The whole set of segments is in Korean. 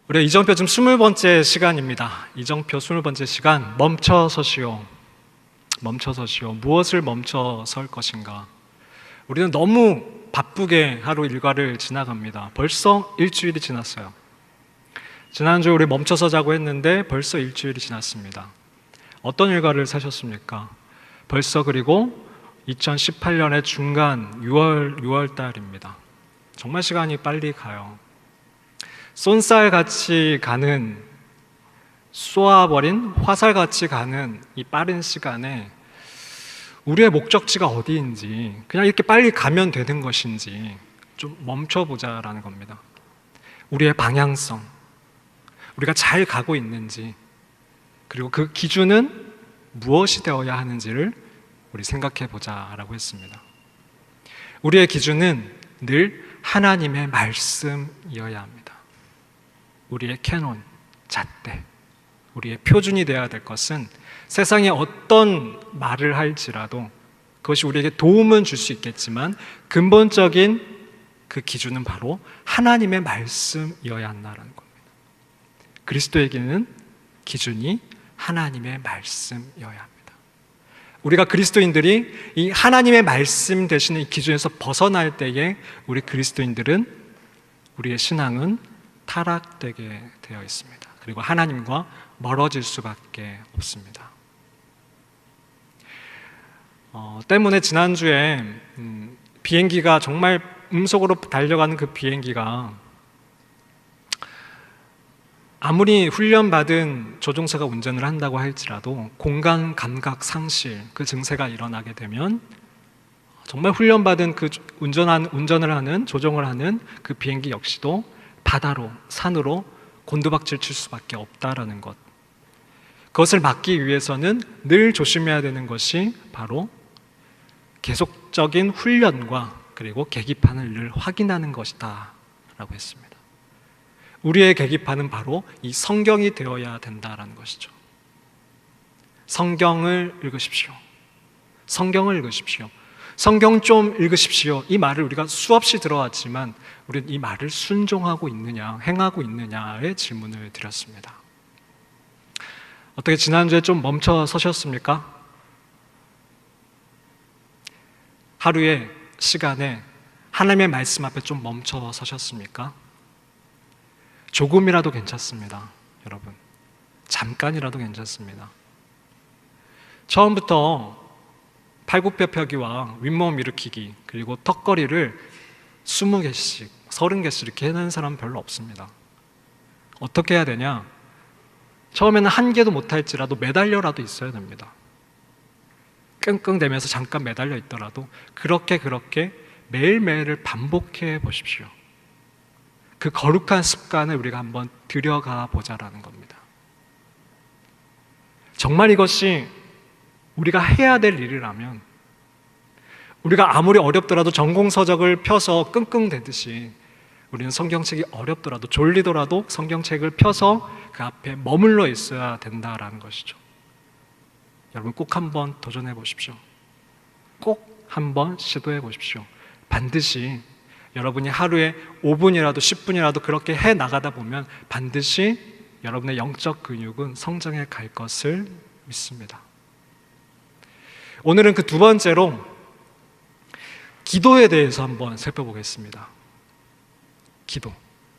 우리 이정표 지금 20번째 시간입니다. 이정표 20번째 시간, 멈춰서시오. 멈춰서시오. 무엇을 멈춰 설 것인가? 우리는 너무 바쁘게 하루 일과를 지나갑니다. 벌써 일주일이 지났어요. 지난주에 우리 멈춰서 자고 했는데 벌써 일주일이 지났습니다. 어떤 일과를 사셨습니까? 벌써 그리고 2018년의 중간 6월 달입니다. 정말 시간이 빨리 가요. 쏜살같이 가는, 쏘아버린 화살같이 가는 이 빠른 시간에 우리의 목적지가 어디인지, 그냥 이렇게 빨리 가면 되는 것인지 좀 멈춰보자라는 겁니다. 우리의 방향성, 우리가 잘 가고 있는지, 그리고 그 기준은 무엇이 되어야 하는지를 우리 생각해 보자라고 했습니다. 우리의 기준은 늘 하나님의 말씀이어야 합니다. 우리의 캐논, 잣대, 우리의 표준이 되어야 될 것은 세상에 어떤 말을 할지라도 그것이 우리에게 도움은 줄 수 있겠지만 근본적인 그 기준은 바로 하나님의 말씀이어야 한다는 겁니다. 그리스도에게는 기준이 하나님의 말씀이어야 합니다. 우리가 그리스도인들이 이 하나님의 말씀 되시는 이 기준에서 벗어날 때에 우리 그리스도인들은, 우리의 신앙은 타락되게 되어 있습니다. 그리고 하나님과 멀어질 수밖에 없습니다. 때문에 지난주에 비행기가 정말 음속으로 달려가는 그 비행기가 아무리 훈련받은 조종사가 운전을 한다고 할지라도 공간 감각 상실, 그 증세가 일어나게 되면 정말 훈련받은 그 운전을 하는, 조종을 하는 그 비행기 역시도 바다로, 산으로 곤두박질 칠 수밖에 없다라는 것. 그것을 막기 위해서는 늘 조심해야 되는 것이 바로 계속적인 훈련과 그리고 계기판을 늘 확인하는 것이다 라고 했습니다. 우리의 계기판은 바로 이 성경이 되어야 된다라는 것이죠. 성경을 읽으십시오. 성경을 읽으십시오. 성경 좀 읽으십시오. 이 말을 우리가 수없이 들어왔지만 우리는 이 말을 순종하고 있느냐, 행하고 있느냐의 질문을 드렸습니다. 어떻게 지난주에 좀 멈춰 서셨습니까? 하루의 시간에 하나님의 말씀 앞에 좀 멈춰 서셨습니까? 조금이라도 괜찮습니다, 여러분. 잠깐이라도 괜찮습니다. 처음부터 팔굽혀펴기와 윗몸 일으키기, 그리고 턱걸이를 20개씩, 30개씩 이렇게 해내는 사람은 별로 없습니다. 어떻게 해야 되냐? 처음에는 한 개도 못할지라도 매달려라도 있어야 됩니다. 끙끙대면서 잠깐 매달려 있더라도 그렇게 매일매일을 반복해 보십시오. 그 거룩한 습관을 우리가 한번 들여가 보자라는 겁니다. 정말 이것이 우리가 해야 될 일이라면, 우리가 아무리 어렵더라도 전공서적을 펴서 끙끙대듯이 우리는 성경책이 어렵더라도, 졸리더라도 성경책을 펴서 그 앞에 머물러 있어야 된다라는 것이죠. 여러분 꼭 한번 도전해 보십시오. 꼭 한번 시도해 보십시오. 반드시 여러분이 하루에 5분이라도 10분이라도 그렇게 해 나가다 보면 반드시 여러분의 영적 근육은 성장해 갈 것을 믿습니다. 오늘은 그 두 번째로 기도에 대해서 한번 살펴보겠습니다. 기도.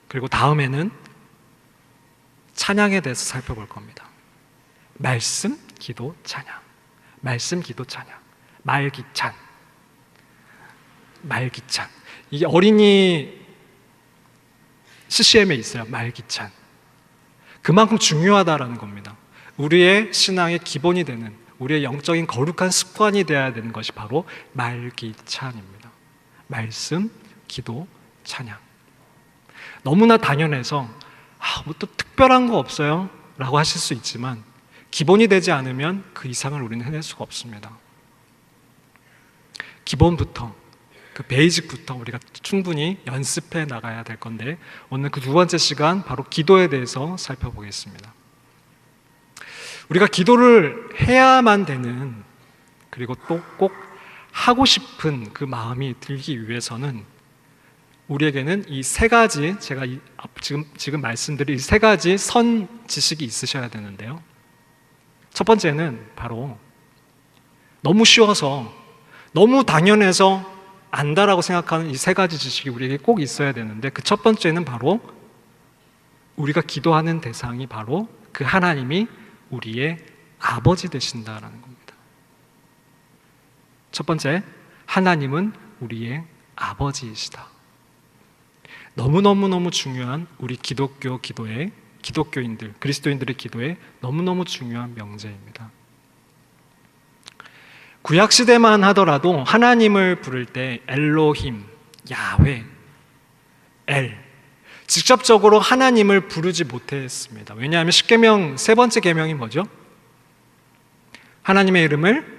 그리고 다음에는 찬양에 대해서 살펴볼 겁니다. 말씀, 기도, 찬양. 말씀, 기도, 찬양. 말기찬. 말기찬. 이게 어린이 CCM에 있어요. 말기찬. 그만큼 중요하다라는 겁니다. 우리의 신앙의 기본이 되는, 우리의 영적인 거룩한 습관이 되어야 되는 것이 바로 말기찬입니다. 말씀, 기도, 찬양. 너무나 당연해서 뭐 또 특별한 거 없어요? 라고 하실 수 있지만 기본이 되지 않으면 그 이상을 우리는 해낼 수가 없습니다. 기본부터, 그 베이직부터 우리가 충분히 연습해 나가야 될 건데, 오늘 그 두 번째 시간 바로 기도에 대해서 살펴보겠습니다. 우리가 기도를 해야만 되는, 그리고 또 꼭 하고 싶은 그 마음이 들기 위해서는 우리에게는 이 세 가지, 제가 지금 말씀드린 이 세 가지 선 지식이 있으셔야 되는데요. 첫 번째는 바로 너무 쉬워서, 너무 당연해서 안다라고 생각하는 이 세 가지 지식이 우리에게 꼭 있어야 되는데, 그 첫 번째는 바로 우리가 기도하는 대상이 바로 그 하나님이 우리의 아버지 되신다라는 겁니다. 첫 번째, 하나님은 우리의 아버지이시다. 너무너무너무 중요한 우리 기독교 기도의, 기독교인들, 그리스도인들의 기도에 너무너무 중요한 명제입니다. 구약시대만 하더라도 하나님을 부를 때 엘로힘, 야훼, 엘, 직접적으로 하나님을 부르지 못했습니다. 왜냐하면 십계명 세 번째 계명이 뭐죠? 하나님의 이름을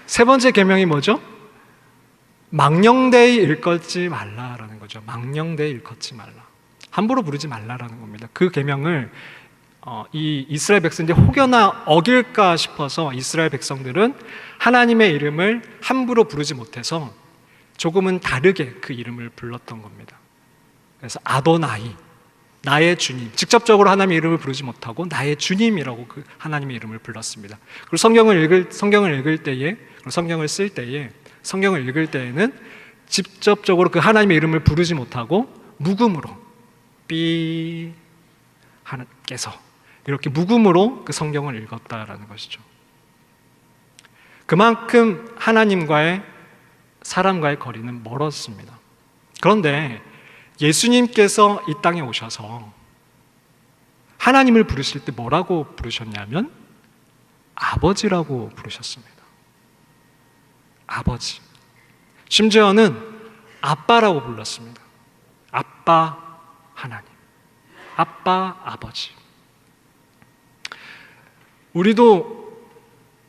세 번째 계명이 뭐죠? 망령되이 일컫지 말라라는 거죠. 망령되이 일컫지 말라. 함부로 부르지 말라라는 겁니다. 그 계명을 이 이스라엘 백성들이 혹여나 어길까 싶어서 이스라엘 백성들은 하나님의 이름을 함부로 부르지 못해서 조금은 다르게 그 이름을 불렀던 겁니다. 그래서 아도나이, 나의 주님, 직접적으로 하나님의 이름을 부르지 못하고 나의 주님이라고 그 하나님의 이름을 불렀습니다. 그리고 성경을 읽을 때에, 성경을 쓸 때에, 성경을 읽을 때에는 직접적으로 그 하나님의 이름을 부르지 못하고 묵음으로 삐 하나님께서 이렇게 묵음으로 그 성경을 읽었다라는 것이죠. 그만큼 하나님과의, 사람과의 거리는 멀었습니다. 그런데 예수님께서 이 땅에 오셔서 하나님을 부르실 때 뭐라고 부르셨냐면 아버지라고 부르셨습니다. 아버지. 심지어는 아빠라고 불렀습니다. 아빠 하나님, 아빠 아버지. 우리도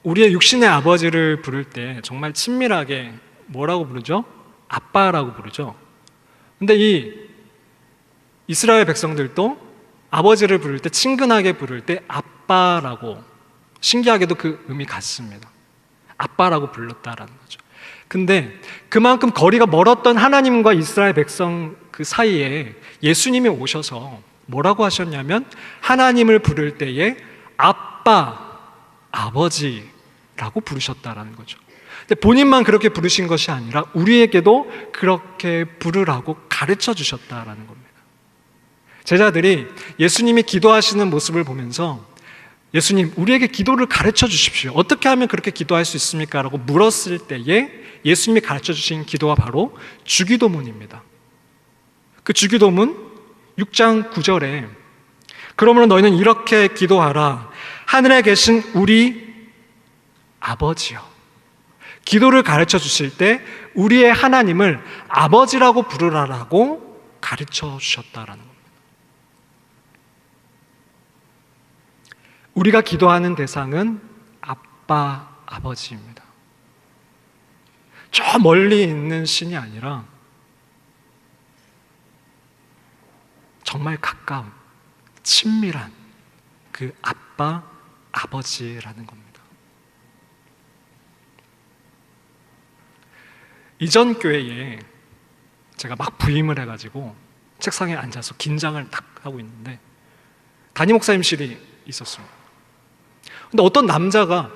우리의 육신의 아버지를 부를 때 정말 친밀하게 뭐라고 부르죠? 아빠라고 부르죠. 근데 이 이스라엘 백성들도 아버지를 부를 때, 친근하게 부를 때 아빠라고, 신기하게도 그 의미 같습니다. 아빠라고 불렀다라는 거죠. 근데 그만큼 거리가 멀었던 하나님과 이스라엘 백성 그 사이에 예수님이 오셔서 뭐라고 하셨냐면 하나님을 부를 때에 아빠, 아버지라고 부르셨다라는 거죠. 근데 본인만 그렇게 부르신 것이 아니라 우리에게도 그렇게 부르라고 가르쳐 주셨다라는 겁니다. 제자들이 예수님이 기도하시는 모습을 보면서 예수님, 우리에게 기도를 가르쳐 주십시오. 어떻게 하면 그렇게 기도할 수 있습니까? 라고 물었을 때에 예수님이 가르쳐 주신 기도가 바로 주기도문입니다. 그 주기도문 6장 9절에 그러므로 너희는 이렇게 기도하라. 하늘에 계신 우리 아버지요. 기도를 가르쳐 주실 때 우리의 하나님을 아버지라고 부르라라고 가르쳐 주셨다라는 겁니다. 우리가 기도하는 대상은 아빠, 아버지입니다. 저 멀리 있는 신이 아니라 정말 가까운, 친밀한 그 아빠, 아버지라는 겁니다. 이전 교회에 제가 막 부임을 해가지고 책상에 앉아서 긴장을 딱 하고 있는데 담임 목사님실이 있었습니다. 근데 어떤 남자가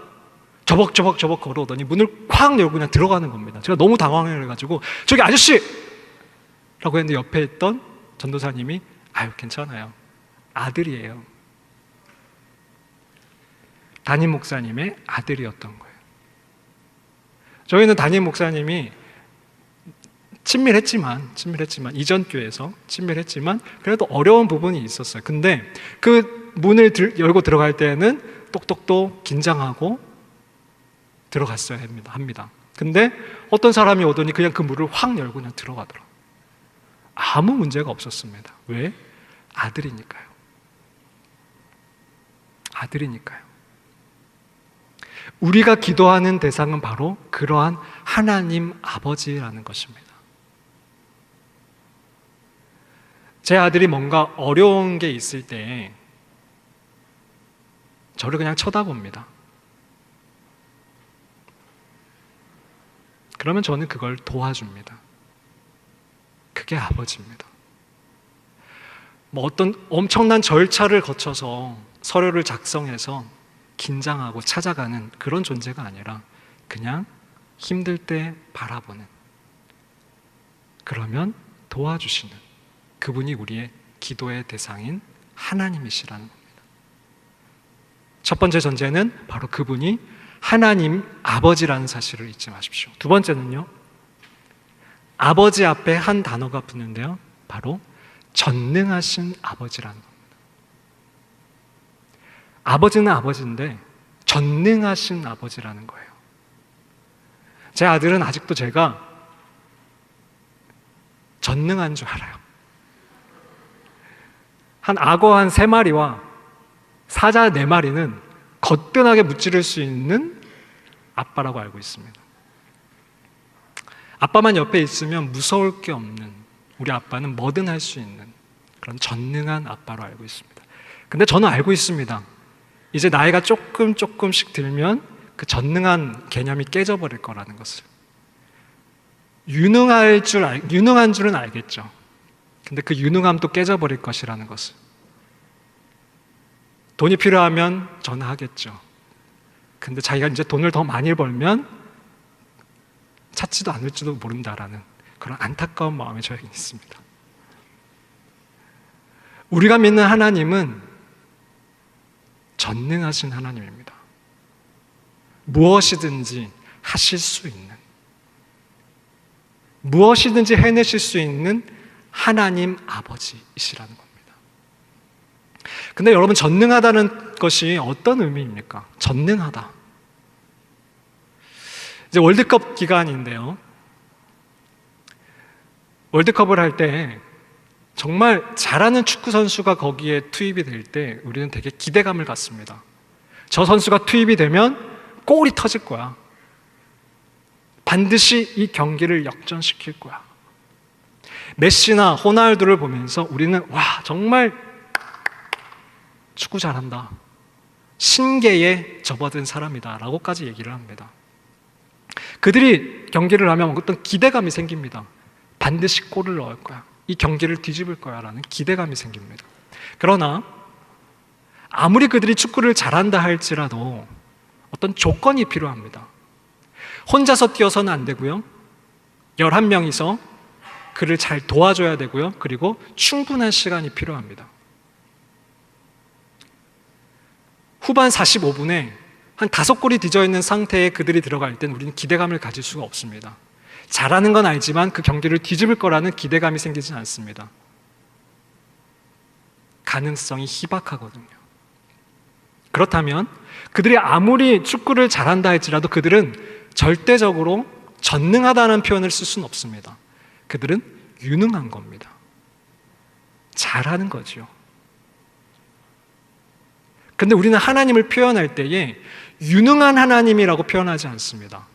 저벅저벅 걸어오더니 문을 콱 열고 그냥 들어가는 겁니다. 제가 너무 당황해가지고 저기 아저씨! 라고 했는데 옆에 있던 전도사님이 아유 괜찮아요. 아들이에요. 담임 목사님의 아들이었던 거예요. 저희는 담임 목사님이 친밀했지만 이전 교회에서 친밀했지만 그래도 어려운 부분이 있었어요. 근데 그 문을 열고 들어갈 때는 똑똑똑 긴장하고 들어갔어야 합니다. 근데 어떤 사람이 오더니 그냥 그 문을 확 열고 그냥 들어가더라고요. 아무 문제가 없었습니다. 왜? 아들이니까요. 아들이니까요. 우리가 기도하는 대상은 바로 그러한 하나님 아버지라는 것입니다. 제 아들이 뭔가 어려운 게 있을 때 저를 그냥 쳐다봅니다. 그러면 저는 그걸 도와줍니다. 그게 아버지입니다. 뭐 어떤 엄청난 절차를 거쳐서 서류를 작성해서 긴장하고 찾아가는 그런 존재가 아니라 그냥 힘들 때 바라보는, 그러면 도와주시는 그분이 우리의 기도의 대상인 하나님이시라는 겁니다. 첫 번째 전제는 바로 그분이 하나님 아버지라는 사실을 잊지 마십시오. 두 번째는요, 아버지 앞에 한 단어가 붙는데요, 바로 전능하신 아버지라는 겁니다. 아버지는 아버지인데 전능하신 아버지라는 거예요. 제 아들은 아직도 제가 전능한 줄 알아요. 한 악어 한 3마리와 사자 4마리는 거뜬하게 무찌를 수 있는 아빠라고 알고 있습니다. 아빠만 옆에 있으면 무서울 게 없는 우리 아빠는 뭐든 할 수 있는 그런 전능한 아빠로 알고 있습니다. 근데 저는 알고 있습니다. 이제 나이가 조금씩 들면 그 전능한 개념이 깨져버릴 거라는 것을. 유능한 줄은 알겠죠. 근데 그 유능함도 깨져버릴 것이라는 것을. 돈이 필요하면 전화하겠죠. 근데 자기가 이제 돈을 더 많이 벌면 찾지도 않을지도 모른다라는 그런 안타까운 마음이 저에게 있습니다. 우리가 믿는 하나님은 전능하신 하나님입니다. 무엇이든지 하실 수 있는, 무엇이든지 해내실 수 있는 하나님 아버지이시라는 겁니다. 근데 여러분, 전능하다는 것이 어떤 의미입니까? 전능하다. 이제 월드컵 기간인데요. 월드컵을 할 때 정말 잘하는 축구 선수가 거기에 투입이 될 때 우리는 되게 기대감을 갖습니다. 저 선수가 투입이 되면 골이 터질 거야. 반드시 이 경기를 역전시킬 거야. 메시나 호날두를 보면서 우리는 와, 정말 축구 잘한다, 신계에 접어든 사람이다 라고까지 얘기를 합니다. 그들이 경기를 하면 어떤 기대감이 생깁니다. 반드시 골을 넣을 거야, 이 경기를 뒤집을 거야 라는 기대감이 생깁니다. 그러나 아무리 그들이 축구를 잘한다 할지라도 어떤 조건이 필요합니다. 혼자서 뛰어서는 안 되고요, 11명이서 그를 잘 도와줘야 되고요, 그리고 충분한 시간이 필요합니다. 후반 45분에 한 5골이 뒤져있는 상태에 그들이 들어갈 땐 우리는 기대감을 가질 수가 없습니다. 잘하는 건 알지만 그 경기를 뒤집을 거라는 기대감이 생기지 않습니다. 가능성이 희박하거든요. 그렇다면 그들이 아무리 축구를 잘한다 할지라도 그들은 절대적으로 전능하다는 표현을 쓸 수는 없습니다. 그들은 유능한 겁니다. 잘하는 거죠. 근데 우리는 하나님을 표현할 때에 유능한 하나님이라고 표현하지 않습니다.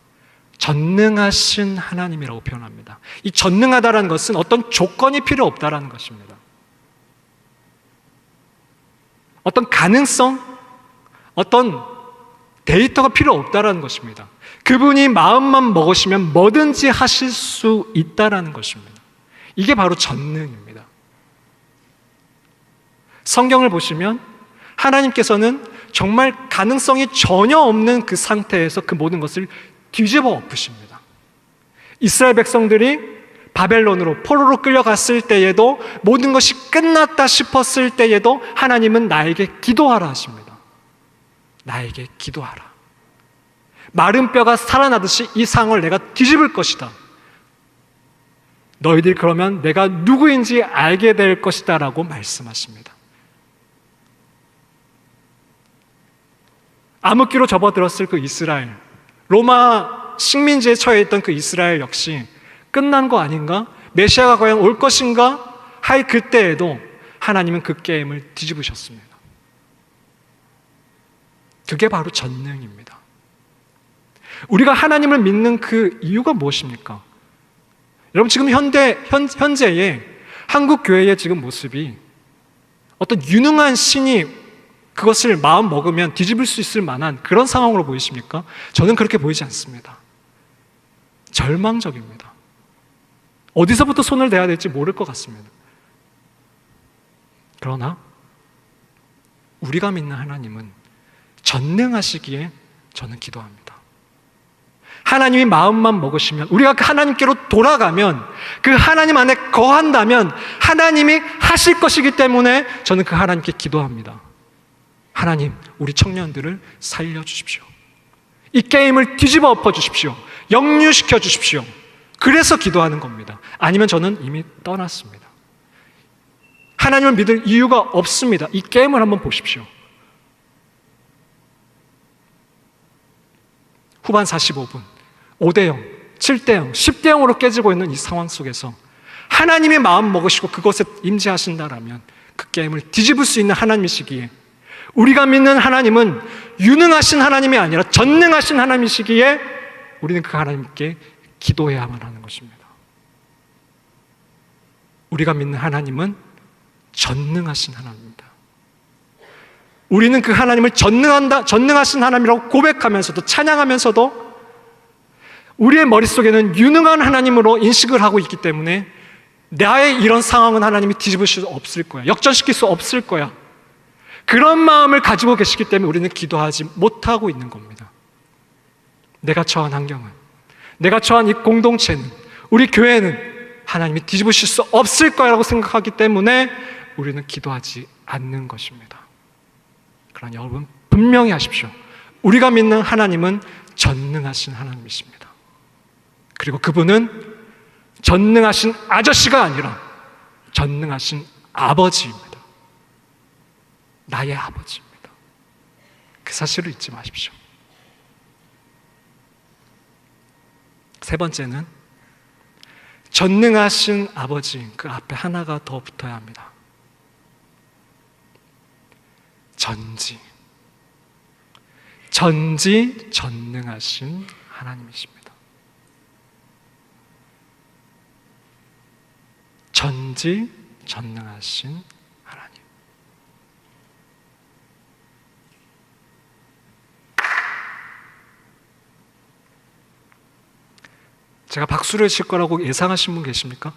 전능하신 하나님이라고 표현합니다. 이 전능하다라는 것은 어떤 조건이 필요 없다라는 것입니다. 어떤 가능성, 어떤 데이터가 필요 없다라는 것입니다. 그분이 마음만 먹으시면 뭐든지 하실 수 있다라는 것입니다. 이게 바로 전능입니다. 성경을 보시면 하나님께서는 정말 가능성이 전혀 없는 그 상태에서 그 모든 것을 뒤집어 엎으십니다. 이스라엘 백성들이 바벨론으로 포로로 끌려갔을 때에도, 모든 것이 끝났다 싶었을 때에도 하나님은 나에게 기도하라 하십니다. 나에게 기도하라. 마른 뼈가 살아나듯이 이 상을 내가 뒤집을 것이다. 너희들이 그러면 내가 누구인지 알게 될 것이다 라고 말씀하십니다. 암흑기로 접어들었을 그 이스라엘, 로마 식민지에 처해 있던 그 이스라엘 역시 끝난 거 아닌가? 메시아가 과연 올 것인가? 할 그때에도 하나님은 그 게임을 뒤집으셨습니다. 그게 바로 전능입니다. 우리가 하나님을 믿는 그 이유가 무엇입니까? 여러분, 지금 현재의 한국 교회의 지금 모습이 어떤 유능한 신이 그것을 마음 먹으면 뒤집을 수 있을 만한 그런 상황으로 보이십니까? 저는 그렇게 보이지 않습니다. 절망적입니다. 어디서부터 손을 대야 될지 모를 것 같습니다. 그러나 우리가 믿는 하나님은 전능하시기에 저는 기도합니다. 하나님이 마음만 먹으시면, 우리가 그 하나님께로 돌아가면, 그 하나님 안에 거한다면 하나님이 하실 것이기 때문에 저는 그 하나님께 기도합니다. 하나님, 우리 청년들을 살려주십시오. 이 게임을 뒤집어 엎어 주십시오. 역류시켜 주십시오. 그래서 기도하는 겁니다. 아니면 저는 이미 떠났습니다. 하나님을 믿을 이유가 없습니다. 이 게임을 한번 보십시오. 후반 45분 5대0, 7대0, 10대0으로 깨지고 있는 이 상황 속에서 하나님이 마음 먹으시고 그것에 임재하신다라면 그 게임을 뒤집을 수 있는 하나님이시기에, 우리가 믿는 하나님은 유능하신 하나님이 아니라 전능하신 하나님이시기에 우리는 그 하나님께 기도해야만 하는 것입니다. 우리가 믿는 하나님은 전능하신 하나님입니다. 우리는 그 하나님을 전능하신 하나님이라고 고백하면서도, 찬양하면서도 우리의 머릿속에는 유능한 하나님으로 인식을 하고 있기 때문에 나의 이런 상황은 하나님이 뒤집을 수 없을 거야, 역전시킬 수 없을 거야, 그런 마음을 가지고 계시기 때문에 우리는 기도하지 못하고 있는 겁니다. 내가 처한 환경은, 내가 처한 이 공동체는, 우리 교회는 하나님이 뒤집으실 수 없을 거라고 생각하기 때문에 우리는 기도하지 않는 것입니다. 그러나 여러분 분명히 하십시오. 우리가 믿는 하나님은 전능하신 하나님이십니다. 그리고 그분은 전능하신 아저씨가 아니라 전능하신 아버지입니다. 나의 아버지입니다. 그 사실을 잊지 마십시오. 세 번째는 전능하신 아버지, 그 앞에 하나가 더 붙어야 합니다. 전능하신 하나님이십니다. 전능하신 하나님. 제가 박수를 칠 거라고 예상하신 분 계십니까?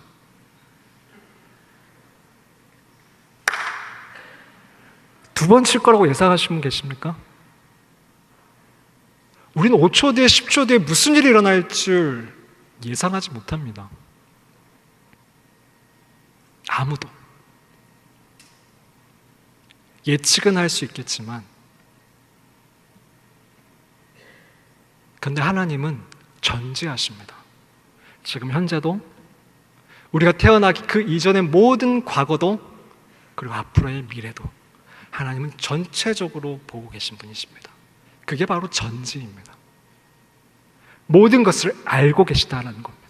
두 번 칠 거라고 예상하신 분 계십니까? 우리는 5초 뒤에 10초 뒤에 무슨 일이 일어날 줄 예상하지 못합니다. 아무도. 예측은 할 수 있겠지만, 그런데 하나님은 전지하십니다. 지금 현재도, 우리가 태어나기 그 이전의 모든 과거도, 그리고 앞으로의 미래도 하나님은 전체적으로 보고 계신 분이십니다. 그게 바로 전지입니다. 모든 것을 알고 계시다는 겁니다.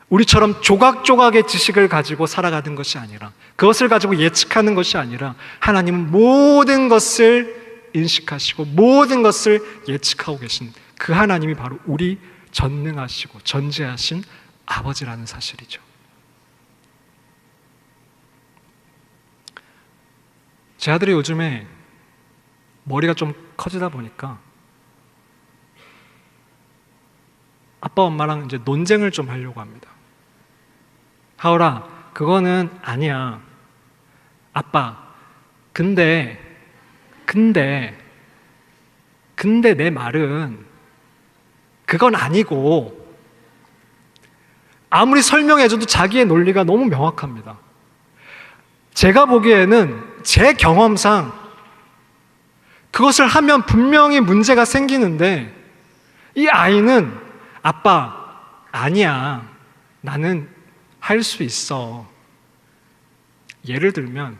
우리처럼 조각조각의 지식을 가지고 살아가는 것이 아니라, 그것을 가지고 예측하는 것이 아니라, 하나님은 모든 것을 인식하시고 모든 것을 예측하고 계신 그 하나님이 바로 우리 전능하시고 전지하신 아버지라는 사실이죠. 제 아들이 요즘에 머리가 좀 커지다 보니까 아빠 엄마랑 이제 논쟁을 좀 하려고 합니다. 하울아, 그거는 아니야. 아빠, 근데 내 말은 그건 아니고, 아무리 설명해줘도 자기의 논리가 너무 명확합니다. 제가 보기에는 제 경험상 그것을 하면 분명히 문제가 생기는데, 이 아이는 아빠, 아니야, 나는 할 수 있어. 예를 들면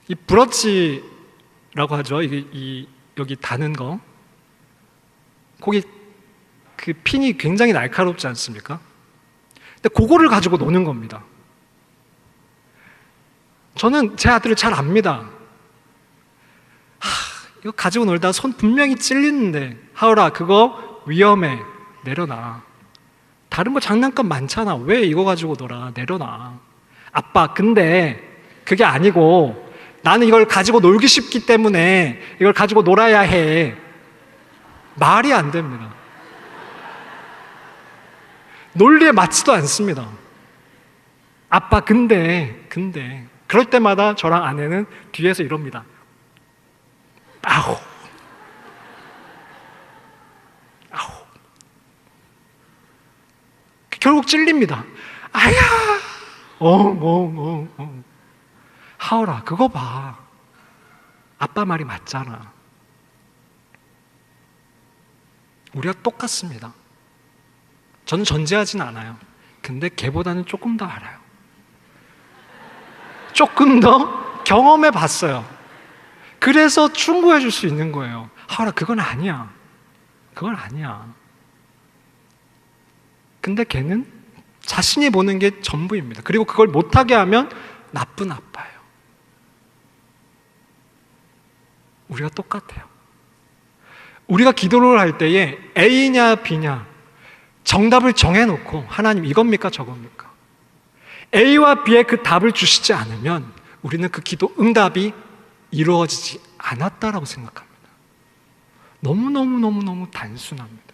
이 브러치라고 하죠. 여기 다는 거, 거기 그 핀이 굉장히 날카롭지 않습니까? 근데 그거를 가지고 노는 겁니다. 저는 제 아들을 잘 압니다. 이거 가지고 놀다 손 분명히 찔리는데, 하울아, 그거 위험해, 내려놔. 다른 거 장난감 많잖아, 왜 이거 가지고 놀아, 내려놔. 아빠, 근데 그게 아니고 나는 이걸 가지고 놀기 쉽기 때문에 이걸 가지고 놀아야 해. 말이 안 됩니다. 논리에 맞지도 않습니다. 아빠 근데 그럴 때마다 저랑 아내는 뒤에서 이럽니다. 아우 결국 찔립니다. 아야 하울아 그거 봐. 아빠 말이 맞잖아. 우리가 똑같습니다. 저는 전제하진 않아요. 근데 걔보다는 조금 더 알아요. 조금 더 경험해 봤어요. 그래서 충고해 줄 수 있는 거예요. 하울아 그건 아니야. 그건 아니야. 근데 걔는 자신이 보는 게 전부입니다. 그리고 그걸 못하게 하면 나쁜 아빠예요. 우리가 똑같아요. 우리가 기도를 할 때에 A냐 B냐 정답을 정해놓고 하나님 이겁니까 저겁니까? A와 B의 그 답을 주시지 않으면 우리는 그 기도 응답이 이루어지지 않았다라고 생각합니다. 너무 단순합니다.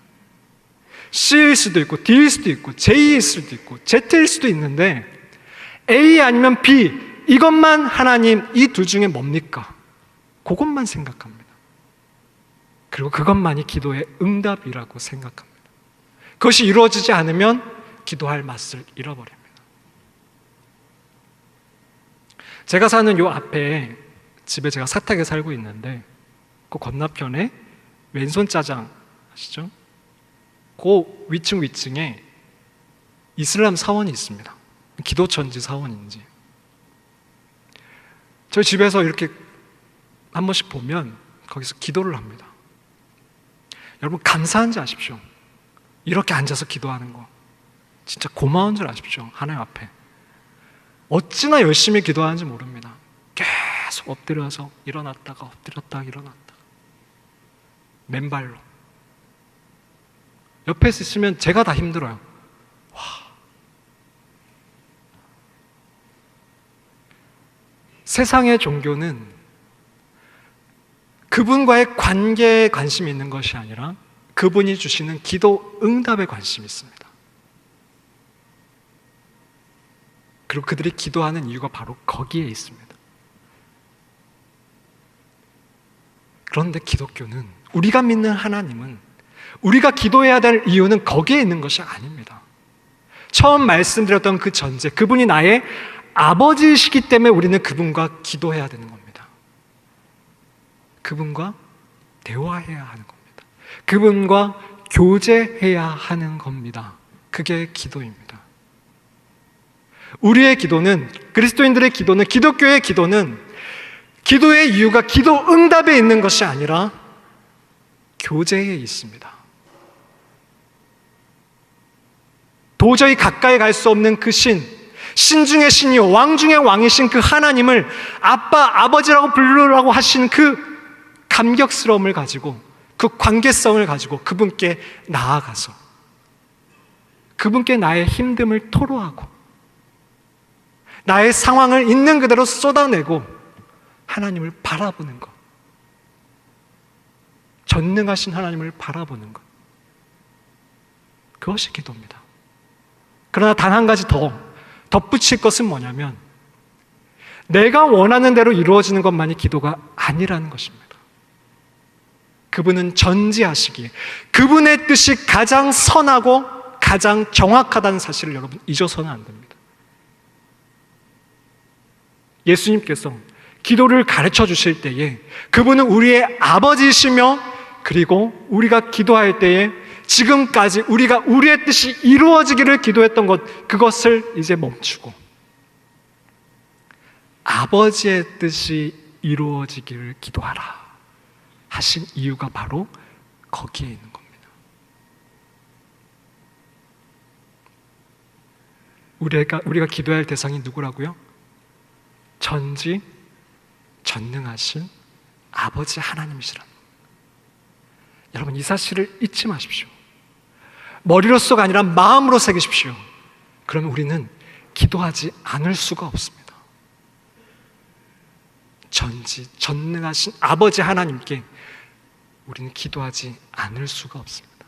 C일 수도 있고 D일 수도 있고 J일 수도 있고 Z일 수도 있는데 A 아니면 B 이것만 하나님 이 둘 중에 뭡니까? 그것만 생각합니다. 그리고 그것만이 기도의 응답이라고 생각합니다. 그것이 이루어지지 않으면 기도할 맛을 잃어버립니다. 제가 사는 요 앞에 집에 제가 사택에 살고 있는데 그 건너편에 왼손 짜장 아시죠? 그 위층에 이슬람 사원이 있습니다. 기도천지 사원인지. 저희 집에서 이렇게 한 번씩 보면 거기서 기도를 합니다. 여러분 감사한지 아십시오. 이렇게 앉아서 기도하는 거 진짜 고마운 줄 아십시오. 하나님 앞에 어찌나 열심히 기도하는지 모릅니다. 계속 엎드려서 일어났다가 엎드렸다가 일어났다가 맨발로. 옆에 있으면 제가 다 힘들어요. 와. 세상의 종교는 그분과의 관계에 관심이 있는 것이 아니라 그분이 주시는 기도 응답에 관심이 있습니다. 그리고 그들이 기도하는 이유가 바로 거기에 있습니다. 그런데 기독교는 우리가 믿는 하나님은 우리가 기도해야 될 이유는 거기에 있는 것이 아닙니다. 처음 말씀드렸던 그 전제, 그분이 나의 아버지이시기 때문에 우리는 그분과 기도해야 되는 겁니다. 그분과 대화해야 하는 겁니다. 그분과 교제해야 하는 겁니다. 그게 기도입니다. 우리의 기도는, 그리스도인들의 기도는, 기독교의 기도는 기도의 이유가 기도 응답에 있는 것이 아니라 교제에 있습니다. 도저히 가까이 갈 수 없는 그 신 중의 신이요 왕 중의 왕이신 그 하나님을 아빠, 아버지라고 부르라고 하신 그 감격스러움을 가지고, 그 관계성을 가지고 그분께 나아가서 그분께 나의 힘듦을 토로하고 나의 상황을 있는 그대로 쏟아내고 하나님을 바라보는 것, 전능하신 하나님을 바라보는 것, 그것이 기도입니다. 그러나 단 한 가지 더 덧붙일 것은 뭐냐면 내가 원하는 대로 이루어지는 것만이 기도가 아니라는 것입니다. 그분은 전지하시기에 그분의 뜻이 가장 선하고 가장 정확하다는 사실을 여러분 잊어서는 안 됩니다. 예수님께서 기도를 가르쳐 주실 때에 그분은 우리의 아버지이시며, 그리고 우리가 기도할 때에 지금까지 우리가 우리의 뜻이 이루어지기를 기도했던 것, 그것을 이제 멈추고 아버지의 뜻이 이루어지기를 기도하라 하신 이유가 바로 거기에 있는 겁니다. 우리가 기도해야 할 대상이 누구라고요? 전능하신 아버지 하나님이시라. 여러분 이 사실을 잊지 마십시오. 머리로서가 아니라 마음으로 새기십시오. 그러면 우리는 기도하지 않을 수가 없습니다. 전능하신 아버지 하나님께 우리는 기도하지 않을 수가 없습니다.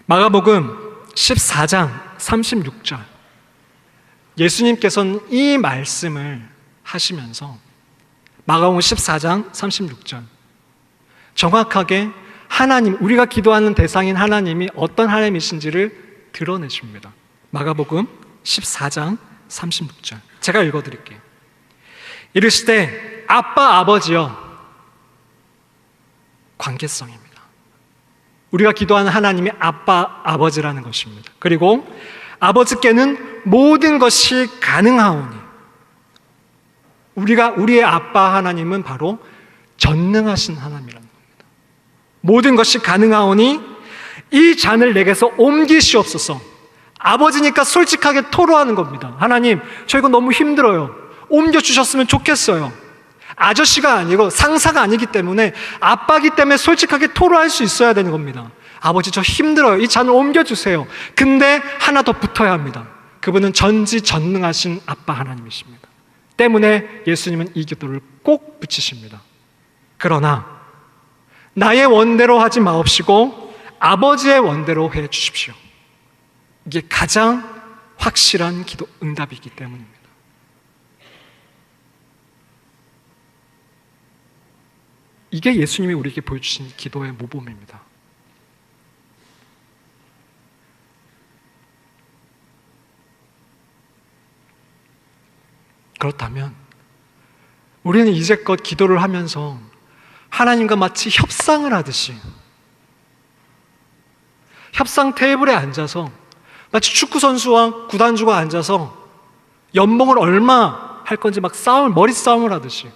마가복음 14장 36절, 예수님께서는 이 말씀을 하시면서 마가복음 14장 36절, 정확하게 하나님, 우리가 기도하는 대상인 하나님이 어떤 하나님이신지를 드러내십니다. 마가복음 14장 36절, 제가 읽어드릴게요. 이르시되 아빠 아버지여, 관계성입니다. 우리가 기도하는 하나님이 아빠 아버지라는 것입니다. 그리고 아버지께는 모든 것이 가능하오니, 우리의 아빠 하나님은 바로 전능하신 하나님이라는 겁니다. 모든 것이 가능하오니 이 잔을 내게서 옮기시옵소서. 아버지니까 솔직하게 토로하는 겁니다. 하나님, 저 이거 너무 힘들어요. 옮겨주셨으면 좋겠어요. 아저씨가 아니고 상사가 아니기 때문에, 아빠기 때문에 솔직하게 토로할 수 있어야 되는 겁니다. 아버지, 저 힘들어요. 이 잔을 옮겨주세요. 근데 하나 더 붙어야 합니다. 그분은 전지전능하신 아빠 하나님이십니다. 때문에 예수님은 이 기도를 꼭 붙이십니다. 그러나 나의 원대로 하지 마옵시고 아버지의 원대로 해 주십시오. 이게 가장 확실한 기도 응답이기 때문입니다. 이게 예수님이 우리에게 보여주신 기도의 모범입니다. 그렇다면 우리는 이제껏 기도를 하면서 하나님과 마치 협상을 하듯이, 협상 테이블에 앉아서 마치 축구선수와 구단주가 앉아서 연봉을 얼마 할 건지 막 머리 싸움을 하듯이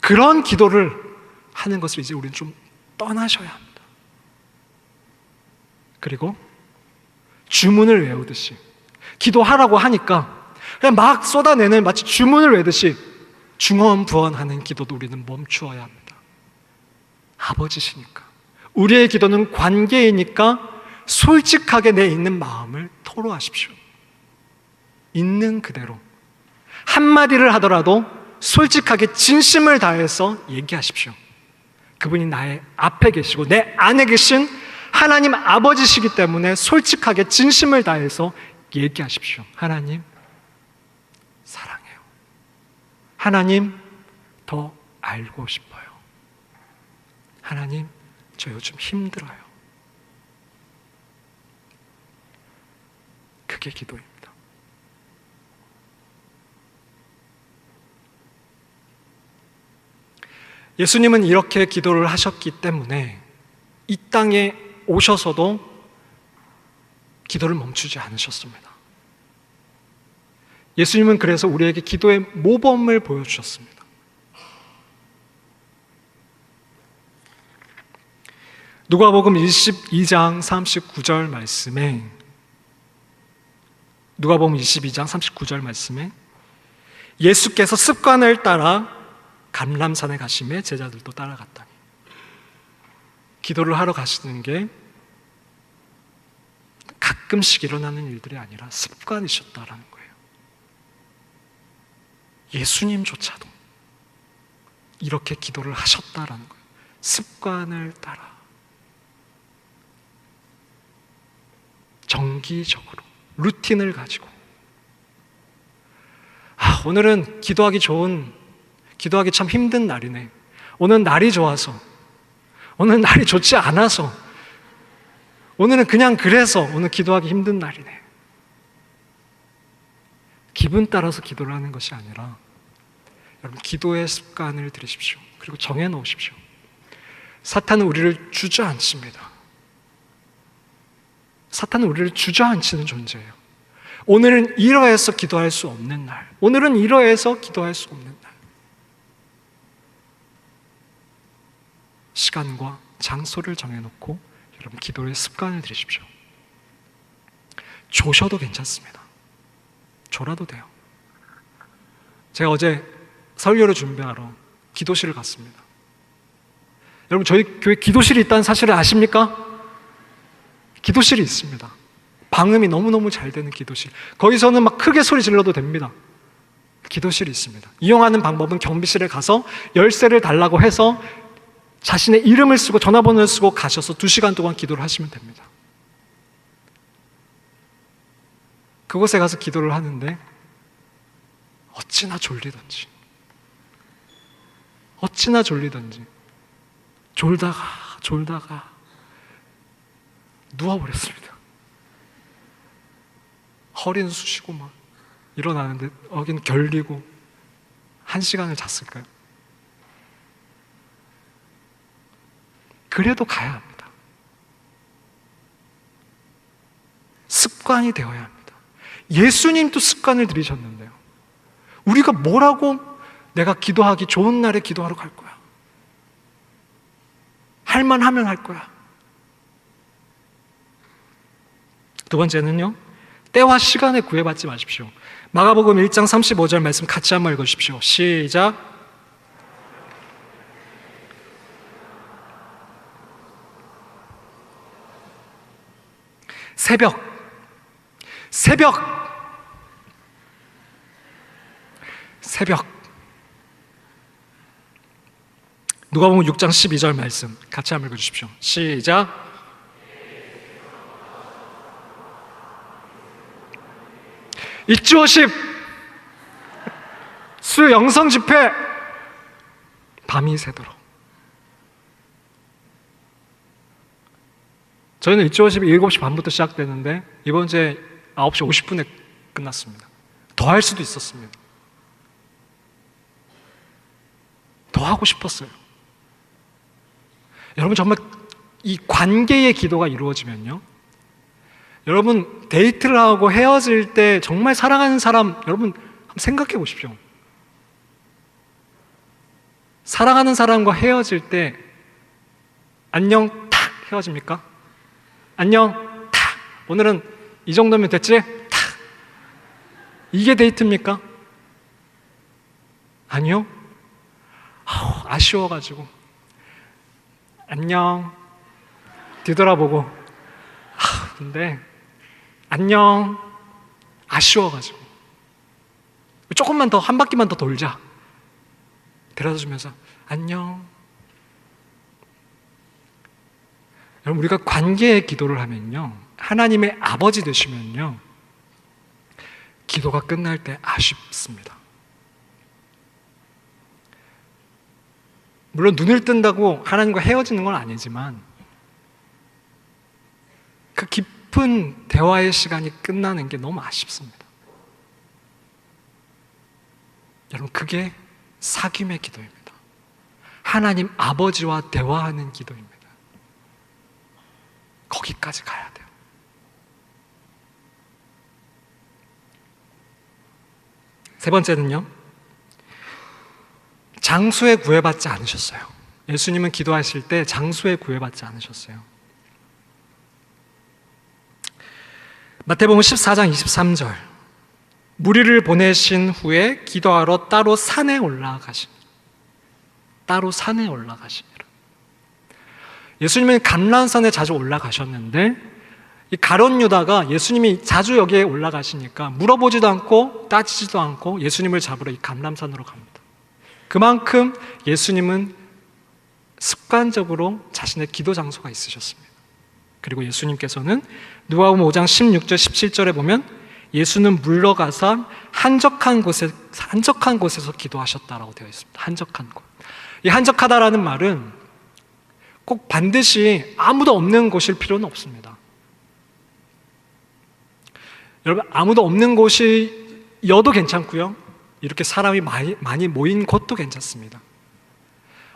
그런 기도를 하는 것을 이제 우리는 좀 떠나셔야 합니다. 그리고 주문을 외우듯이 기도하라고 하니까 그냥 막 쏟아내는 마치 주문을 외듯이 중언부언하는 기도도 우리는 멈추어야 합니다. 아버지시니까, 우리의 기도는 관계이니까 솔직하게 내 있는 마음을 토로하십시오. 있는 그대로 한마디를 하더라도 솔직하게 진심을 다해서 얘기하십시오. 그분이 나의 앞에 계시고 내 안에 계신 하나님 아버지시기 때문에 솔직하게 진심을 다해서 얘기하십시오. 하나님, 사랑해요. 하나님, 더 알고 싶어요. 하나님, 저 요즘 힘들어요. 그게 기도입니다. 예수님은 이렇게 기도를 하셨기 때문에 이 땅에 오셔서도 기도를 멈추지 않으셨습니다. 예수님은 그래서 우리에게 기도의 모범을 보여주셨습니다. 누가복음 22장 39절 말씀에, 누가복음 22장 39절 말씀에 예수께서 습관을 따라 감람산에 가심에 제자들도 따라갔다니, 기도를 하러 가시는 게 가끔씩 일어나는 일들이 아니라 습관이셨다라는 거예요. 예수님조차도 이렇게 기도를 하셨다라는 거예요. 습관을 따라 정기적으로 루틴을 가지고, 오늘은 기도하기 참 힘든 날이네. 오늘 날이 좋아서, 오늘 날이 좋지 않아서, 오늘은 그냥 그래서 오늘 기도하기 힘든 날이네. 기분 따라서 기도를 하는 것이 아니라 여러분, 기도의 습관을 들이십시오. 그리고 정해놓으십시오. 사탄은 우리를 주저앉힙니다. 사탄은 우리를 주저앉히는 존재예요. 오늘은 이러해서 기도할 수 없는 날, 오늘은 이러해서 기도할 수 없는 날, 시간과 장소를 정해놓고 여러분, 기도의 습관을 들이십시오. 조셔도 괜찮습니다. 조라도 돼요. 제가 어제 설교를 준비하러 기도실을 갔습니다. 여러분, 저희 교회 기도실이 있다는 사실을 아십니까? 기도실이 있습니다. 방음이 너무너무 잘 되는 기도실. 거기서는 막 크게 소리 질러도 됩니다. 기도실이 있습니다. 이용하는 방법은 경비실에 가서 열쇠를 달라고 해서 자신의 이름을 쓰고 전화번호를 쓰고 가셔서 2시간 동안 기도를 하시면 됩니다. 그곳에 가서 기도를 하는데 어찌나 졸리던지 졸다가 누워버렸습니다. 허리는 쑤시고 막 일어나는데 여긴 결리고 1시간을 잤을까요? 그래도 가야 합니다. 습관이 되어야 합니다. 예수님도 습관을 들이셨는데요. 우리가 뭐라고 내가 기도하기 좋은 날에 기도하러 갈 거야. 할만 하면 할 거야. 두 번째는요, 때와 시간에 구애받지 마십시오. 마가복음 1장 35절 말씀 같이 한번 읽으십시오. 시작. 새벽. 누가복음 6장 12절 말씀 같이 한번 읽어주십시오. 시작. 입주워십 수 영성 집회 밤이 새도록. 저희는 입주워십이 7시 반부터 시작되는데 이번 주에 9시 50분에 끝났습니다. 더 할 수도 있었습니다. 더 하고 싶었어요. 여러분, 정말 이 관계의 기도가 이루어지면요, 여러분 데이트를 하고 헤어질 때 정말 사랑하는 사람, 여러분 한번 생각해 보십시오. 사랑하는 사람과 헤어질 때 안녕 탁 헤어집니까? 안녕 탁, 오늘은 이 정도면 됐지? 탁, 이게 데이트입니까? 아니요. 아쉬워가지고 안녕 뒤돌아보고 근데 안녕 아쉬워가지고 조금만 더, 한 바퀴만 더 돌자 데려다 주면서 안녕. 여러분, 우리가 관계의 기도를 하면요, 하나님의 아버지 되시면요, 기도가 끝날 때 아쉽습니다. 물론 눈을 뜬다고 하나님과 헤어지는 건 아니지만 그 깊은 대화의 시간이 끝나는 게 너무 아쉽습니다. 여러분, 그게 사귐의 기도입니다. 하나님 아버지와 대화하는 기도입니다. 거기까지 가야 돼요. 세 번째는요, 장소에 구애받지 않으셨어요. 예수님은 기도하실 때 장소에 구애받지 않으셨어요. 마태복음 14장 23절, 무리를 보내신 후에 기도하러 따로 산에 올라가시니라. 예수님은 감람산에 자주 올라가셨는데 이 가룟 유다가 예수님이 자주 여기에 올라가시니까 물어보지도 않고 따지지도 않고 예수님을 잡으러 이 감람산으로 갑니다. 그만큼 예수님은 습관적으로 자신의 기도 장소가 있으셨습니다. 그리고 예수님께서는 누가복음 5장 16절 17절에 보면 예수는 물러가서 한적한 곳에서 기도하셨다라고 되어 있습니다. 한적한 곳. 이 한적하다라는 말은 꼭 반드시 아무도 없는 곳일 필요는 없습니다. 여러분, 아무도 없는 곳이어도 괜찮고요, 이렇게 사람이 많이 모인 곳도 괜찮습니다.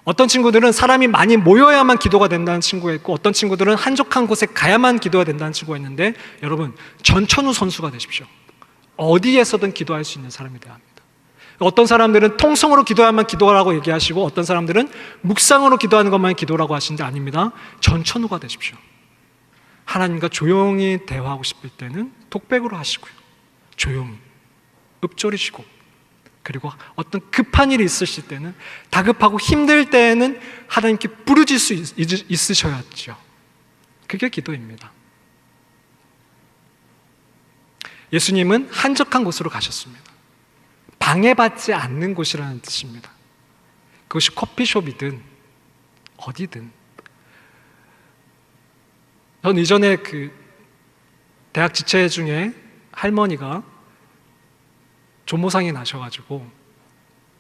어떤 친구들은 사람이 많이 모여야만 기도가 된다는 친구가 있고, 어떤 친구들은 한적한 곳에 가야만 기도가 된다는 친구가 있는데, 여러분, 전천후 선수가 되십시오. 어디에서든 기도할 수 있는 사람이 되어야 합니다. 어떤 사람들은 통성으로 기도해야만 기도하라고 얘기하시고, 어떤 사람들은 묵상으로 기도하는 것만 기도라고 하시는데, 아닙니다. 전천후가 되십시오. 하나님과 조용히 대화하고 싶을 때는 독백으로 하시고요, 조용히 읊조리시고, 그리고 어떤 급한 일이 있으실 때는, 다급하고 힘들 때에는 하나님께 부르짖을 수 있으셔야죠. 그게 기도입니다. 예수님은 한적한 곳으로 가셨습니다. 방해받지 않는 곳이라는 뜻입니다. 그것이 커피숍이든 어디든. 전 이전에 그 대학 지체 중에 할머니가 조모상이 나셔가지고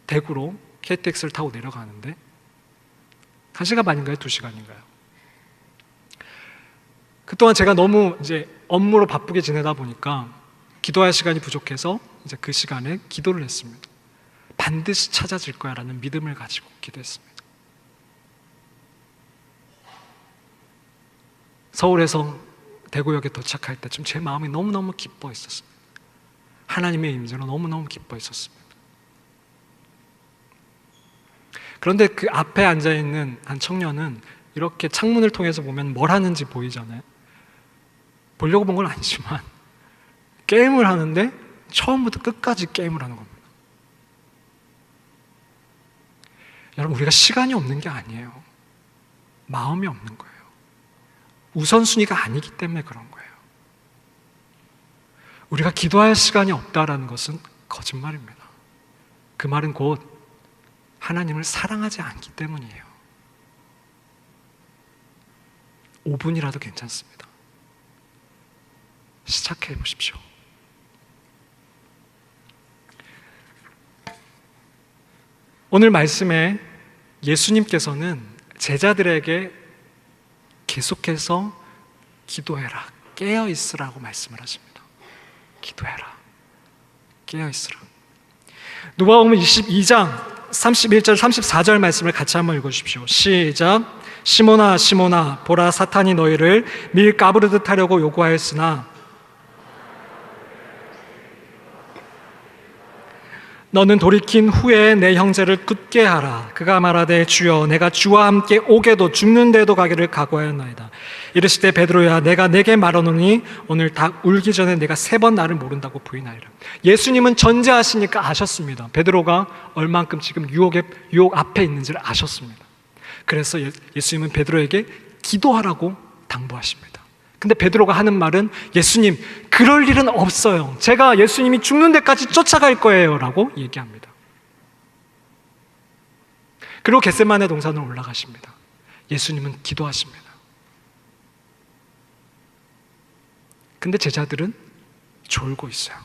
대구로 KTX를 타고 내려가는데 1시간 반인가요? 2시간인가요? 그동안 제가 너무 이제 업무로 바쁘게 지내다 보니까 기도할 시간이 부족해서 이제 그 시간에 기도를 했습니다. 반드시 찾아질 거야 라는 믿음을 가지고 기도했습니다. 서울에서 대구역에 도착할 때쯤 제 마음이 너무너무 기뻐했었습니다. 하나님의 임재로 너무너무 기뻐했었습니다. 그런데 그 앞에 앉아있는 한 청년은 이렇게 창문을 통해서 보면 뭘 하는지 보이잖아요. 보려고 본 건 아니지만 게임을 하는데 처음부터 끝까지 게임을 하는 겁니다. 여러분, 우리가 시간이 없는 게 아니에요. 마음이 없는 거예요. 우선순위가 아니기 때문에 그런 거예요. 우리가 기도할 시간이 없다라는 것은 거짓말입니다. 그 말은 곧 하나님을 사랑하지 않기 때문이에요. 5분이라도 괜찮습니다. 시작해 보십시오. 오늘 말씀에 예수님께서는 제자들에게 계속해서 기도해라, 깨어 있으라고 말씀을 하십니다. 기도해라, 깨어 있으라. 누가복음 22장 31절 34절 말씀을 같이 한번 읽어주십시오. 시작. 시몬아 시몬아, 보라, 사탄이 너희를 밀 까부르듯 하려고 요구하였으나 너는 돌이킨 후에 내 형제를 굳게 하라. 그가 말하되 주여, 내가 주와 함께 오게도 죽는 데도 가기를 각오하였나이다. 이르시되 베드로야, 내가 내게 말하노니 오늘 닭 울기 전에 내가 3번 나를 모른다고 부인하리라. 예수님은 전제하시니까 아셨습니다. 베드로가 얼만큼 지금 유혹 앞에 있는지를 아셨습니다. 그래서 예수님은 베드로에게 기도하라고 당부하십니다. 근데 베드로가 하는 말은, 예수님, 그럴 일은 없어요. 제가 예수님이 죽는 데까지 쫓아갈 거예요 라고 얘기합니다. 그리고 겟세마네 동산으로 올라가십니다. 예수님은 기도하십니다. 근데 제자들은 졸고 있어요.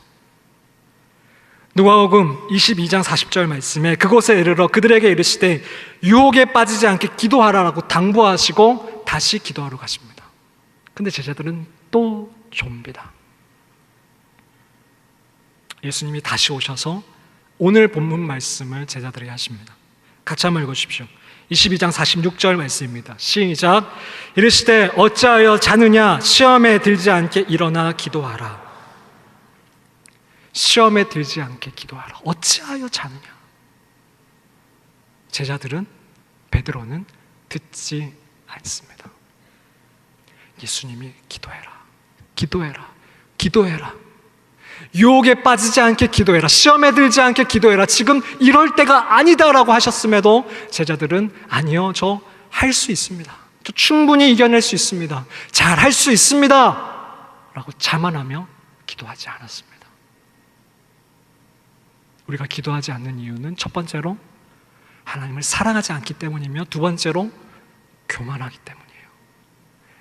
누가복음 22장 40절 말씀에 그곳에 이르러 그들에게 이르시되 유혹에 빠지지 않게 기도하라라고 당부하시고 다시 기도하러 가십니다. 근데 제자들은 또 좀비다. 예수님이 다시 오셔서 오늘 본문 말씀을 제자들에게 하십니다. 같이 한번 읽어주십시오. 22장 46절 말씀입니다. 시작. 이르시되 어찌하여 자느냐, 시험에 들지 않게 일어나 기도하라. 시험에 들지 않게 기도하라. 어찌하여 자느냐. 제자들은, 베드로는 듣지 않습니다. 예수님이 기도해라, 기도해라, 기도해라. 유혹에 빠지지 않게 기도해라. 시험에 들지 않게 기도해라. 지금 이럴 때가 아니다라고 하셨음에도 제자들은 아니요, 저 할 수 있습니다. 저 충분히 이겨낼 수 있습니다. 잘 할 수 있습니다 라고 자만하며 기도하지 않았습니다. 우리가 기도하지 않는 이유는 첫 번째로 하나님을 사랑하지 않기 때문이며, 두 번째로 교만하기 때문이에요.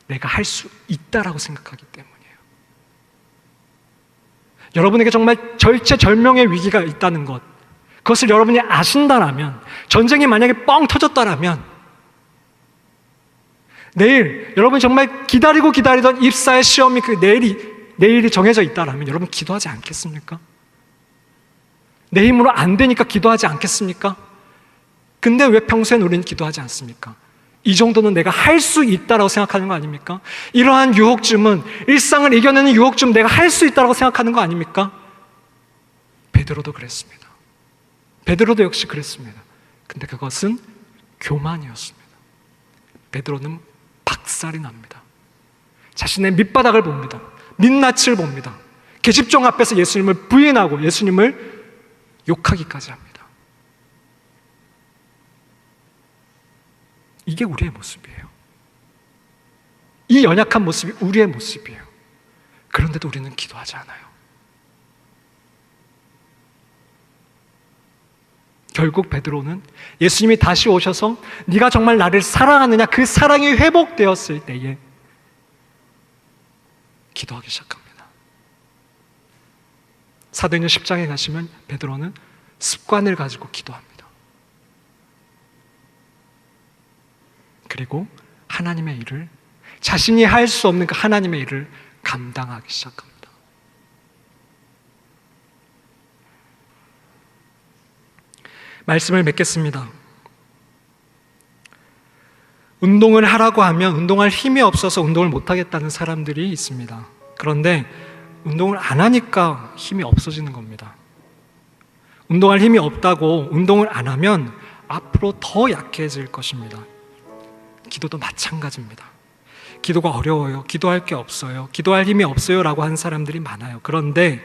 내가 할 수 있다라고 생각하기 때문이에요. 여러분에게 정말 절체절명의 위기가 있다는 것, 그것을 여러분이 아신다라면, 전쟁이 만약에 뻥 터졌다라면, 내일 여러분이 정말 기다리던 입사의 시험이 그 내일이 정해져 있다라면 여러분 기도하지 않겠습니까? 내 힘으로 안 되니까 기도하지 않겠습니까? 근데 왜 평소엔 우리는 기도하지 않습니까? 이 정도는 내가 할 수 있다라고 생각하는 거 아닙니까? 이러한 유혹쯤은, 일상을 이겨내는 유혹쯤 내가 할 수 있다라고 생각하는 거 아닙니까? 베드로도 그랬습니다. 베드로도 역시 그랬습니다. 근데 그것은 교만이었습니다. 베드로는 박살이 납니다. 자신의 밑바닥을 봅니다. 민낯을 봅니다. 계집종 앞에서 예수님을 부인하고 예수님을 욕하기까지 합니다. 이게 우리의 모습이에요. 이 연약한 모습이 우리의 모습이에요. 그런데도 우리는 기도하지 않아요. 결국 베드로는 예수님이 다시 오셔서 네가 정말 나를 사랑하느냐, 그 사랑이 회복되었을 때에 기도하기 시작합니다. 사도행전 10장에 가시면 베드로는 습관을 가지고 기도합니다. 그리고 하나님의 일을, 자신이 할 수 없는 그 하나님의 일을 감당하기 시작합니다. 말씀을 맺겠습니다. 운동을 하라고 하면 운동할 힘이 없어서 운동을 못하겠다는 사람들이 있습니다. 그런데 운동을 안 하니까 힘이 없어지는 겁니다. 운동할 힘이 없다고 운동을 안 하면 앞으로 더 약해질 것입니다. 기도도 마찬가지입니다. 기도가 어려워요. 기도할 게 없어요. 기도할 힘이 없어요 라고 하는 사람들이 많아요. 그런데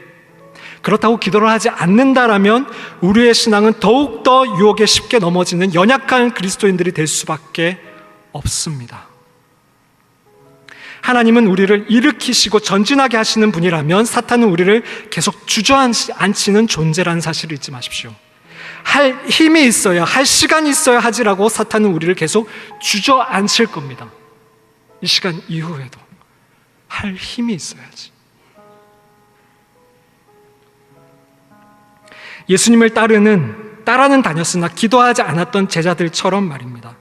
그렇다고 기도를 하지 않는다라면 우리의 신앙은 더욱더 유혹에 쉽게 넘어지는 연약한 그리스도인들이 될 수밖에 없습니다. 하나님은 우리를 일으키시고 전진하게 하시는 분이라면 사탄은 우리를 계속 주저앉히는 존재라는 사실을 잊지 마십시오. 할 힘이 있어야, 할 시간이 있어야 하지라고 사탄은 우리를 계속 주저앉힐 겁니다. 이 시간 이후에도 할 힘이 있어야지. 예수님을 따라는 다녔으나 기도하지 않았던 제자들처럼 말입니다.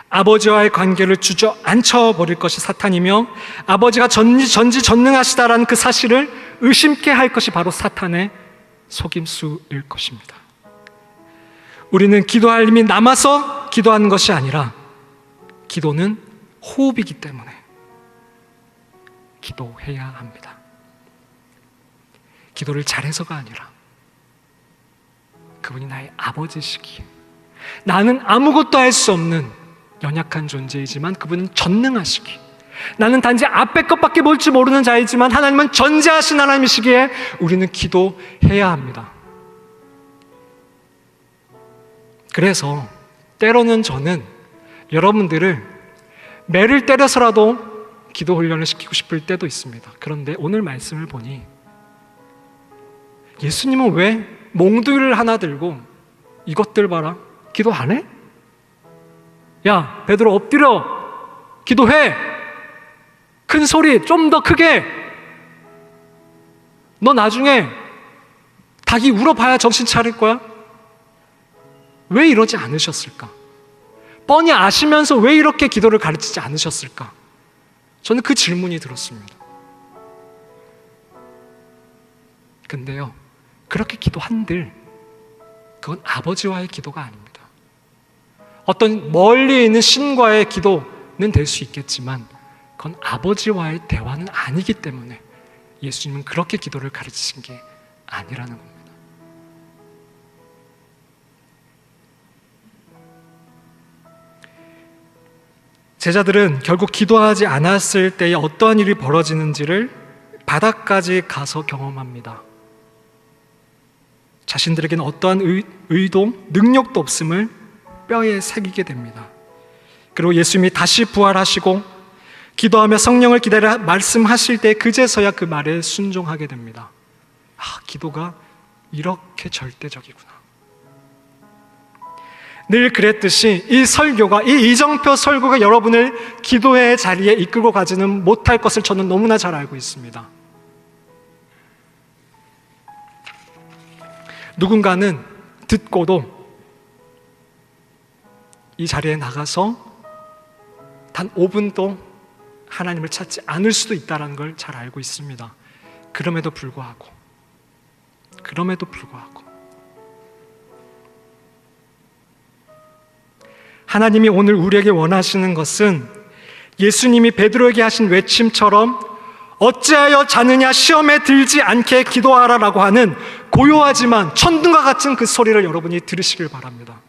아버지와의 관계를 주저앉혀버릴 것이 사탄이며 아버지가 전지전능하시다라는 그 사실을 의심케 할 것이 바로 사탄의 속임수일 것입니다. 우리는 기도할 힘이 남아서 기도하는 것이 아니라 기도는 호흡이기 때문에 기도해야 합니다. 기도를 잘해서가 아니라 그분이 나의 아버지시기에 나는 아무것도 할 수 없는 연약한 존재이지만 그분은 전능하시기, 나는 단지 앞에 것밖에 볼 줄 모르는 자이지만 하나님은 전지하신 하나님이시기에 우리는 기도해야 합니다. 그래서 때로는 저는 여러분들을 매를 때려서라도 기도 훈련을 시키고 싶을 때도 있습니다. 그런데 오늘 말씀을 보니 예수님은 왜 몽둥이를 하나 들고 이것들 봐라, 기도 안 해? 야, 베드로 엎드려 기도해, 큰 소리 좀 더 크게, 너 나중에 닭이 울어봐야 정신 차릴 거야? 왜 이러지 않으셨을까? 뻔히 아시면서 왜 이렇게 기도를 가르치지 않으셨을까? 저는 그 질문이 들었습니다. 근데요, 그렇게 기도한들 그건 아버지와의 기도가 아닙니다. 어떤 멀리 있는 신과의 기도는 될 수 있겠지만 그건 아버지와의 대화는 아니기 때문에 예수님은 그렇게 기도를 가르치신 게 아니라는 겁니다. 제자들은 결국 기도하지 않았을 때에 어떠한 일이 벌어지는지를 바닥까지 가서 경험합니다. 자신들에게는 어떠한 의도, 능력도 없음을 뼈에 새기게 됩니다. 그리고 예수님이 다시 부활하시고 기도하며 성령을 기다려 말씀하실 때 그제서야 그 말에 순종하게 됩니다. 아, 기도가 이렇게 절대적이구나. 늘 그랬듯이 이 설교가, 이 이정표 설교가 여러분을 기도의 자리에 이끌고 가지는 못할 것을 저는 너무나 잘 알고 있습니다. 누군가는 듣고도 이 자리에 나가서 단 5분도 하나님을 찾지 않을 수도 있다는 걸 잘 알고 있습니다. 그럼에도 불구하고 하나님이 오늘 우리에게 원하시는 것은 예수님이 베드로에게 하신 외침처럼 어찌하여 자느냐 시험에 들지 않게 기도하라라고 하는 고요하지만 천둥과 같은 그 소리를 여러분이 들으시길 바랍니다.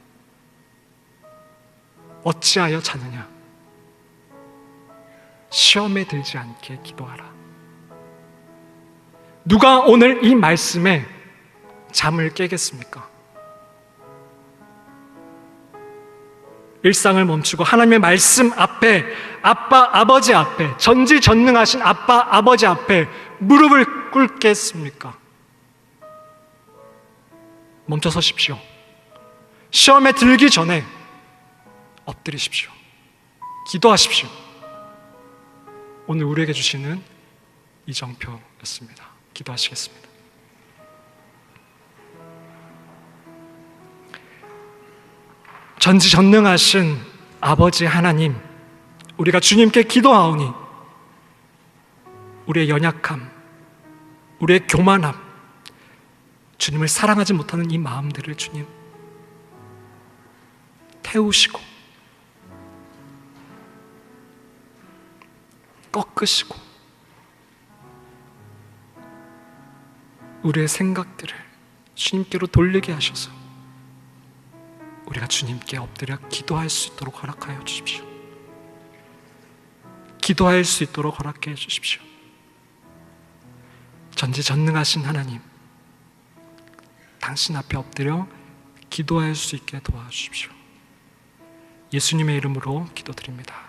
어찌하여 자느냐, 시험에 들지 않게 기도하라. 누가 오늘 이 말씀에 잠을 깨겠습니까? 일상을 멈추고 하나님의 말씀 앞에, 아버지 앞에, 전지전능하신 아버지 앞에 무릎을 꿇겠습니까? 멈춰 서십시오. 시험에 들기 전에 엎드리십시오. 기도하십시오. 오늘 우리에게 주시는 이정표였습니다. 기도하시겠습니다. 전지전능하신 아버지 하나님, 우리가 주님께 기도하오니 우리의 연약함, 우리의 교만함, 주님을 사랑하지 못하는 이 마음들을 주님 태우시고 꺾으시고 우리의 생각들을 주님께로 돌리게 하셔서 우리가 주님께 엎드려 기도할 수 있도록 허락하여 주십시오. 기도할 수 있도록 허락해 주십시오. 전지전능하신 하나님, 당신 앞에 엎드려 기도할 수 있게 도와주십시오. 예수님의 이름으로 기도드립니다.